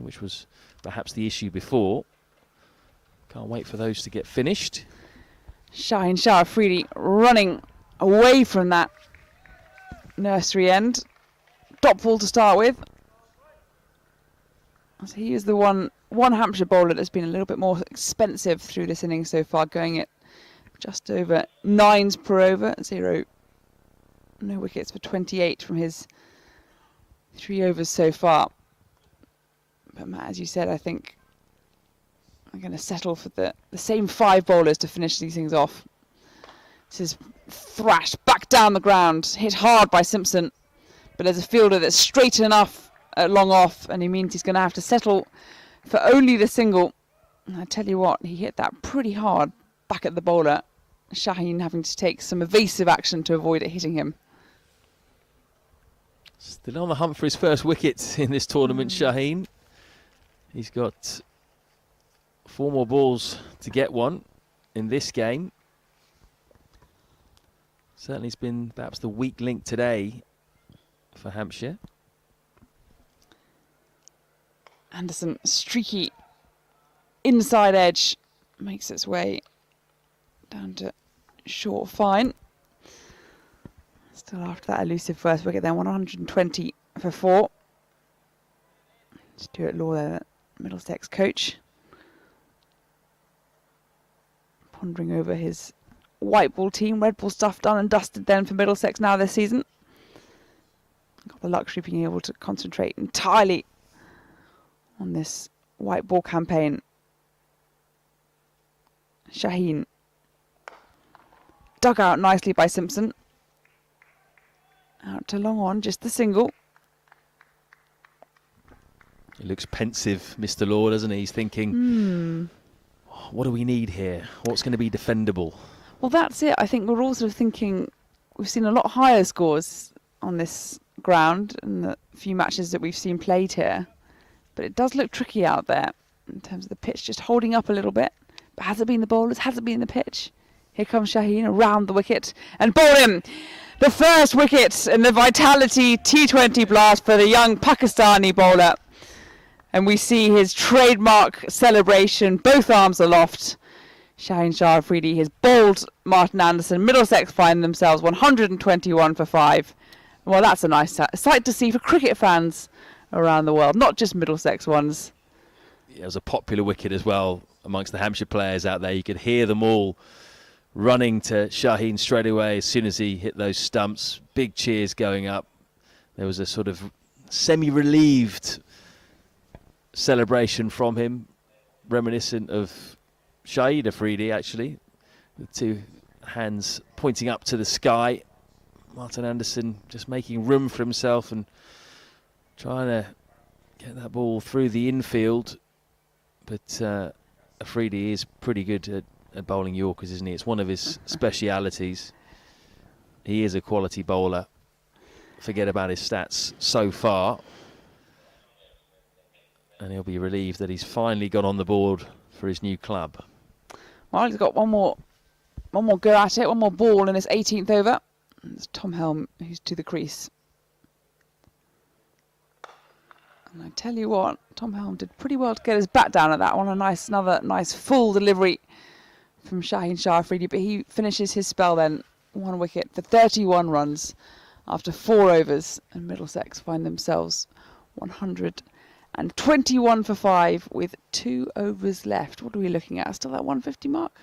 which was perhaps the issue before. Can't wait for those to get finished. Shaheen Shah Afridi running away from that nursery end. Top ball to start with. So he is the one Hampshire bowler that's been a little bit more expensive through this innings so far, going at just over 9s per over, 0. No wickets for 28 from his 3 overs so far. But Matt, as you said, I think I'm going to settle for the same 5 bowlers to finish these things off. This is thrashed back down the ground, hit hard by Simpson. But there's a fielder that's straight enough at long off, and he means he's going to have to settle for only the single. And I tell you what, he hit that pretty hard back at the bowler. Shaheen having to take some evasive action to avoid it hitting him. Still on the hunt for his first wicket in this tournament, Shaheen. He's got 4 more balls to get one in this game. Certainly has been perhaps the weak link today for Hampshire. Anderson, streaky inside edge, makes its way down to short fine. Still after that elusive first wicket then, 120 for 4. Stuart Law there, Middlesex coach. Pondering over his white ball team, red ball stuff done and dusted then for Middlesex now this season. Got the luxury of being able to concentrate entirely on this white ball campaign. Shaheen. Dug out nicely by Simpson. Out to long on, just the single. He looks pensive, Mr. Law, doesn't he? He's thinking, what do we need here? What's going to be defendable? Well, that's it. I think we're also thinking we've seen a lot higher scores on this ground in the few matches that we've seen played here. But it does look tricky out there in terms of the pitch just holding up a little bit. But has it been the bowlers? Has it been the pitch? Here comes Shaheen around the wicket and ball him. The first wicket in the Vitality T20 blast for the young Pakistani bowler. And we see his trademark celebration, both arms aloft. Shaheen Shah Afridi has bowled Martin Anderson. Middlesex find themselves 121 for 5. Well, that's a nice sight to see for cricket fans around the world, not just Middlesex ones. Yeah, it was a popular wicket as well amongst the Hampshire players out there. You could hear them all running to Shaheen straight away as soon as he hit those stumps. Big cheers going up. There was a sort of semi-relieved celebration from him, reminiscent of Shaheen Afridi, actually, with 2 hands pointing up to the sky. Martin Anderson just making room for himself and trying to get that ball through the infield. But Afridi is pretty good at bowling Yorkers, isn't he? It's one of his specialities. He is a quality bowler. Forget about his stats so far. And he'll be relieved that he's finally got on the board for his new club. Well, he's got one more go at it, one more ball in his 18th over. It's Tom Helm who's to the crease. And I tell you what, Tom Helm did pretty well to get his bat down at that one. Another nice full delivery from Shaheen Shah Afridi, but he finishes his spell then, 1 wicket for 31 runs after 4 overs, and Middlesex find themselves 121 for 5 with 2 overs left. What are we looking at? Still that 150 mark?